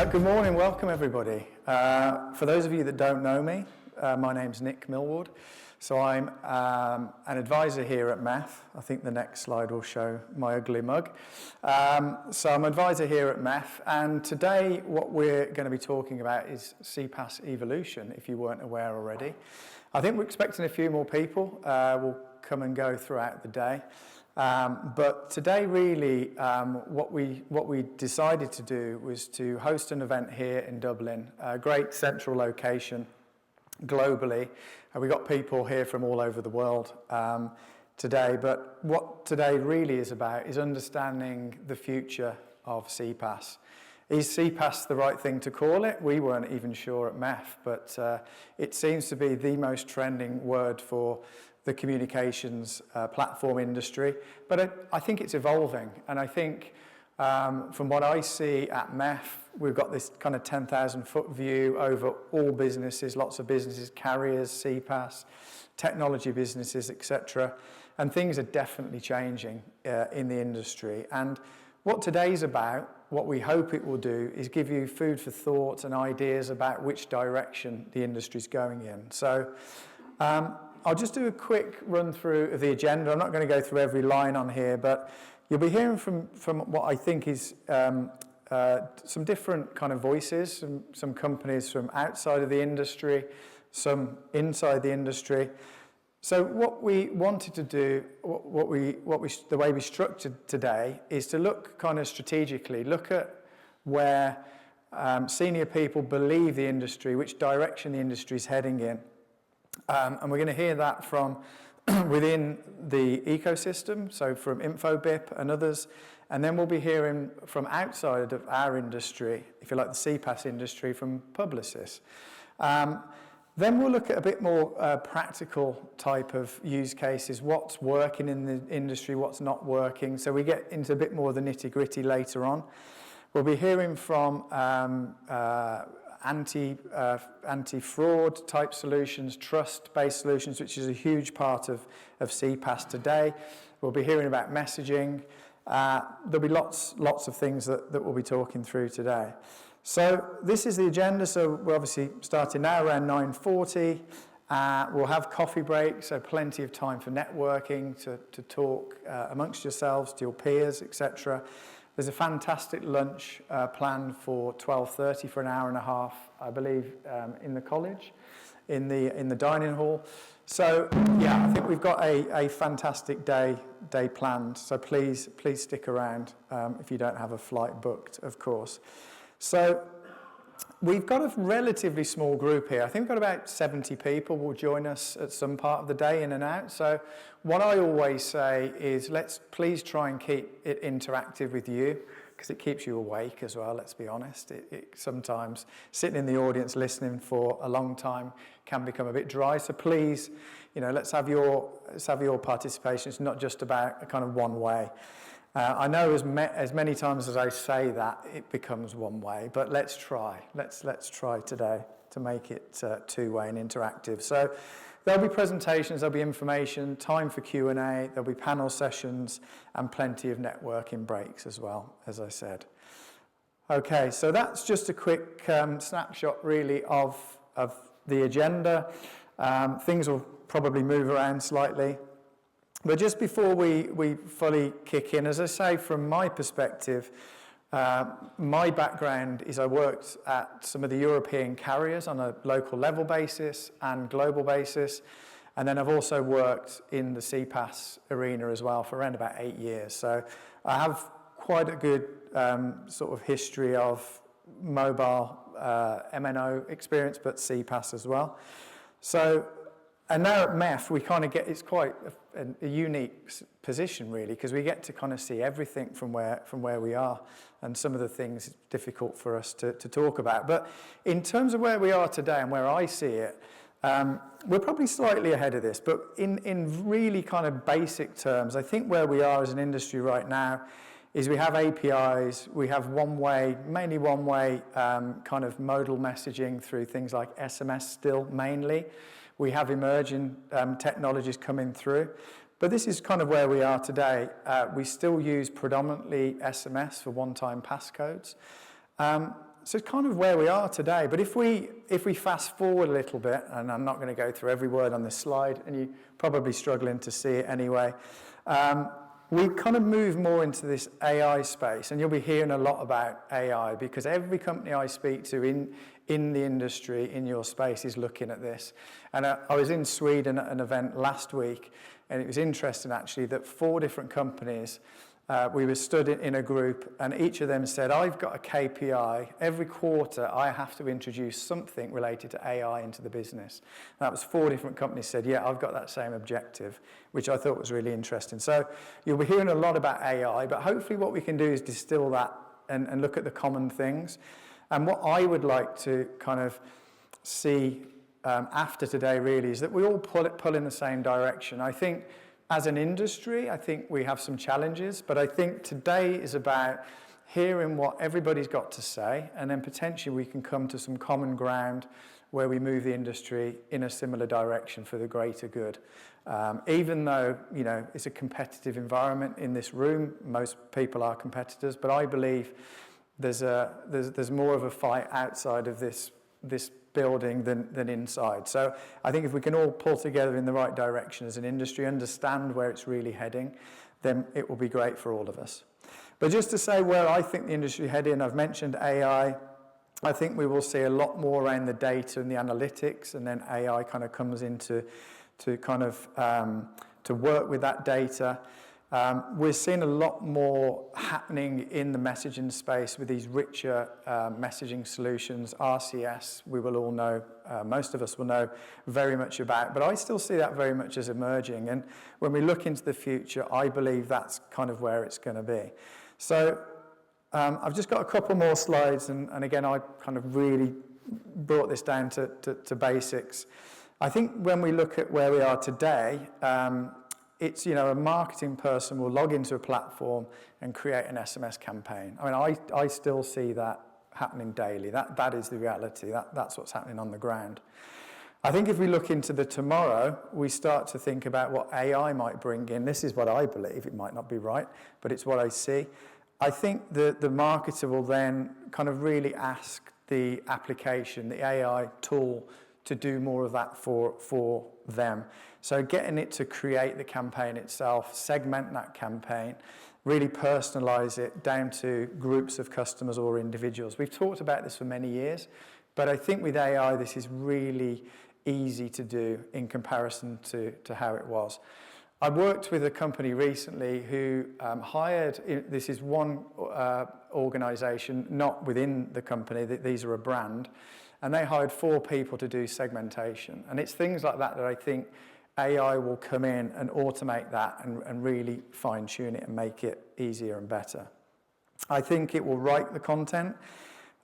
Good morning, welcome everybody. For those of you that don't know me, my name's Nick Millward. So I'm an advisor here at MEF. I think the next slide will show my ugly mug. So I'm an advisor here at MEF, and today what we're going to be talking about is CPaaS evolution, if you weren't aware already. I think we're expecting a few more people will come and go throughout the day. But today really what we decided to do was to host an event here in Dublin, a great central location globally. We got people here from all over the world today, but what today really is about is understanding the future of CPaaS. Is CPaaS the right thing to call it? We weren't even sure at MEF, but it seems to be the most trending word for the communications platform industry, but I think it's evolving, and I think from what I see at MEF, we've got this kind of 10,000 foot view over all businesses, lots of businesses, carriers, CPaaS, technology businesses, etc. And things are definitely changing in the industry. And what today's about, what we hope it will do, is give you food for thought and ideas about which direction the industry's going in. So I'll just do a quick run through of the agenda. I'm not going to go through every line on here, but you'll be hearing from what I think is some different kind of voices, some companies from outside of the industry, some inside the industry. So what we wanted to do, the way we structured today, is to look kind of strategically, look at where senior people believe the industry, which direction the industry is heading in. And we're going to hear that from within the ecosystem, so from InfoBip and others, and then we'll be hearing from outside of our industry, if you like, the CPaaS industry, from Publicis. Then we'll look at a bit more practical type of use cases, what's working in the industry, what's not working, so we get into a bit more of the nitty-gritty later on. We'll be hearing from anti-fraud type solutions, trust-based solutions, which is a huge part of CPaaS today. We'll be hearing about messaging. There'll be lots of things that we'll be talking through today. So this is the agenda. So we're obviously starting now around 9:40. We'll have coffee breaks, so plenty of time for networking, to talk amongst yourselves, to your peers, etc. There's a fantastic lunch planned for 12:30 for an hour and a half, I believe, in the college, in the dining hall. So yeah, I think we've got a fantastic day planned. So please stick around if you don't have a flight booked, of course. So we've got a relatively small group here. I think we've got about 70 people will join us at some part of the day, in and out. So what I always say is, let's please try and keep it interactive with you, because it keeps you awake as well, let's be honest. It sometimes sitting in the audience listening for a long time can become a bit dry. So please, let's have your participation. It's not just about a kind of one way. I know as many times as I say that, it becomes one way, but let's try. Let's try today to make it two-way and interactive. So there'll be presentations, there'll be information, time for Q&A, there'll be panel sessions, and plenty of networking breaks as well, as I said. Okay, so that's just a quick snapshot really of the agenda. Things will probably move around slightly. But just before we fully kick in, as I say, from my perspective, my background is I worked at some of the European carriers on a local level basis and global basis. And then I've also worked in the CPaaS arena as well for around about 8 years. So I have quite a good sort of history of mobile MNO experience, but CPaaS as well. So, and now at MEF, we kind of get, it's quite a unique position really, because we get to kind of see everything from where we are, and some of the things it's difficult for us to talk about. But in terms of where we are today and where I see it, we're probably slightly ahead of this, but in really kind of basic terms, I think where we are as an industry right now is we have APIs, we have one-way, mainly one-way kind of modal messaging through things like SMS still mainly. We have emerging technologies coming through, but this is kind of where we are today. We still use predominantly SMS for one-time passcodes. So it's kind of where we are today. But if we fast forward a little bit, and I'm not going to go through every word on this slide, and you're probably struggling to see it anyway, we kind of move more into this AI space, and you'll be hearing a lot about AI because every company I speak to in the industry, in your space, is looking at this. And I was in Sweden at an event last week, and it was interesting actually that 4 different companies, we were stood in a group, and each of them said, I've got a KPI. Every quarter, I have to introduce something related to AI into the business. And that was 4 different companies said, yeah, I've got that same objective, which I thought was really interesting. So you'll be hearing a lot about AI, but hopefully what we can do is distill that and look at the common things. And what I would like to kind of see after today really is that we all pull in the same direction. I think as an industry, I think we have some challenges, but I think today is about hearing what everybody's got to say, and then potentially we can come to some common ground where we move the industry in a similar direction for the greater good. Even though, you know, it's a competitive environment in this room, most people are competitors, but I believe there's more of a fight outside of this building than inside. So I think if we can all pull together in the right direction as an industry, understand where it's really heading, then it will be great for all of us. But just to say where I think the industry heading, I've mentioned AI. I think we will see a lot more around the data and the analytics, and then AI kind of comes into to work with that data. We're seeing a lot more happening in the messaging space with these richer messaging solutions. RCS, we will all know, most of us will know very much about, but I still see that very much as emerging. And when we look into the future, I believe that's kind of where it's going to be. So I've just got a couple more slides, and again, I kind of really brought this down to basics. I think when we look at where we are today, it's, you know, a marketing person will log into a platform and create an SMS campaign. I mean, I still see that happening daily. That is the reality. That's what's happening on the ground. I think if we look into the tomorrow, we start to think about what AI might bring in. This is what I believe. It might not be right, but it's what I see. I think the marketer will then kind of really ask the application, the AI tool, to do more of that for them. So getting it to create the campaign itself, segment that campaign, really personalize it down to groups of customers or individuals. We've talked about this for many years, but I think with AI, this is really easy to do in comparison to how it was. I worked with a company recently who hired, this is one organization, not within the company, these are a brand, and they hired 4 people to do segmentation. And it's things like that I think AI will come in and automate that and really fine-tune it and make it easier and better. I think it will write the content.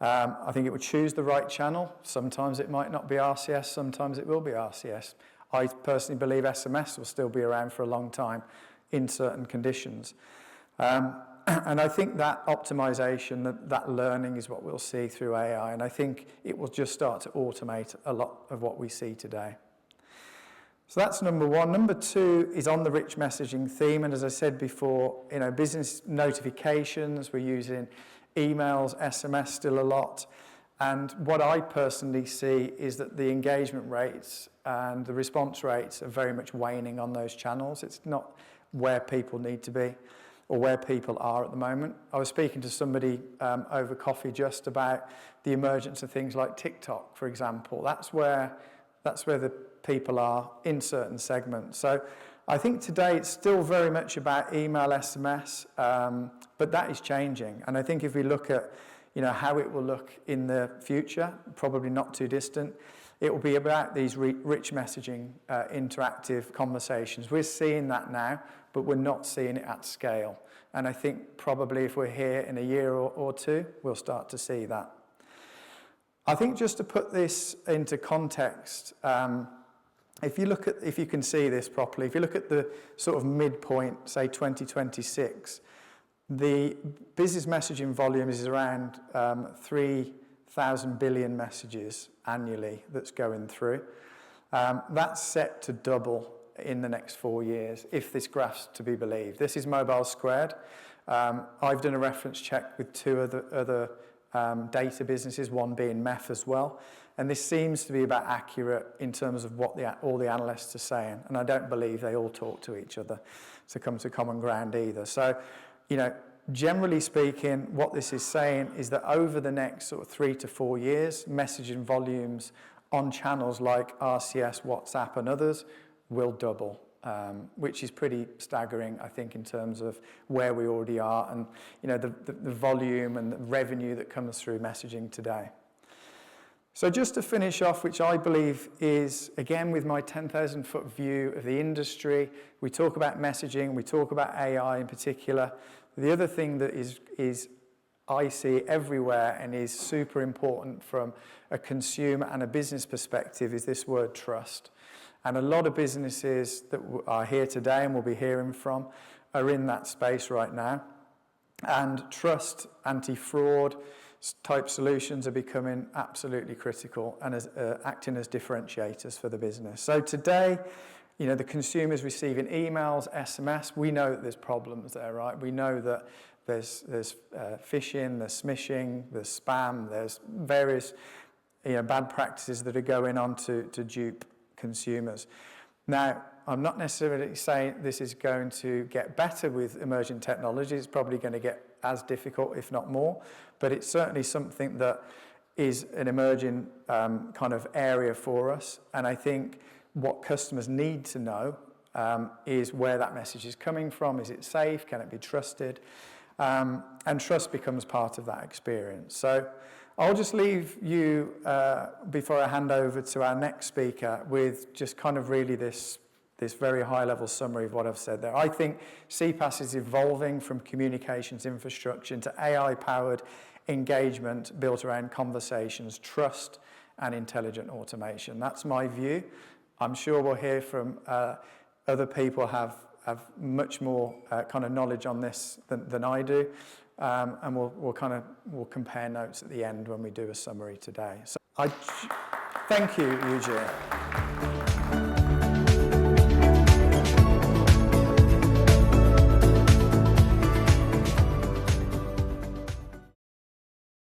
I think it will choose the right channel. Sometimes it might not be RCS, sometimes it will be RCS. I personally believe SMS will still be around for a long time in certain conditions. And I think that optimization, that learning is what we'll see through AI, and I think it will just start to automate a lot of what we see today. So that's number 1. Number 2 is on the rich messaging theme, and as I said before, you know, business notifications, we're using emails, SMS still a lot, and what I personally see is that the engagement rates and the response rates are very much waning on those channels. It's not where people need to be or where people are at the moment. I was speaking to somebody over coffee just about the emergence of things like TikTok, for example. That's where the people are in certain segments. So I think today it's still very much about email, SMS, but that is changing. And I think if we look at, you know, how it will look in the future, probably not too distant, it will be about these rich messaging, interactive conversations. We're seeing that now, but we're not seeing it at scale. And I think probably if we're here in a year or 2, we'll start to see that. I think just to put this into context, if you can see this properly, if you look at the sort of midpoint, say 2026, the business messaging volume is around 3,000 billion messages annually that's going through. That's set to double in the next 4 years, if this graph's to be believed. This is mobile squared. I've done a reference check with 2 other data businesses, one being MEF as well. And this seems to be about accurate in terms of what all the analysts are saying. And I don't believe they all talk to each other to come to common ground either. So, generally speaking, what this is saying is that over the next sort of 3 to 4 years, messaging volumes on channels like RCS, WhatsApp and others will double, which is pretty staggering, I think, in terms of where we already are and, the volume and the revenue that comes through messaging today. So just to finish off, which I believe is, again, with my 10,000-foot view of the industry, we talk about messaging, we talk about AI in particular. The other thing that is I see everywhere and is super important from a consumer and a business perspective is this word trust. And a lot of businesses that are here today and we'll be hearing from are in that space right now. And trust, anti-fraud type solutions are becoming absolutely critical and acting as differentiators for the business. So today, the consumer's receiving emails, SMS. We know that there's problems there, right? We know that there's phishing, there's smishing, there's spam, there's various bad practices that are going on to dupe consumers. Now, I'm not necessarily saying this is going to get better with emerging technology. It's probably going to get as difficult, if not more, but it's certainly something that is an emerging kind of area for us. And I think what customers need to know is where that message is coming from. Is it safe? Can it be trusted? And trust becomes part of that experience. So I'll just leave you, before I hand over to our next speaker, with just kind of really this very high-level summary of what I've said there. I think CPaaS is evolving from communications infrastructure into AI-powered engagement built around conversations, trust, and intelligent automation. That's my view. I'm sure we'll hear from other people have much more kind of knowledge on this than I do, and we'll compare notes at the end when we do a summary today. So thank you, Eugene.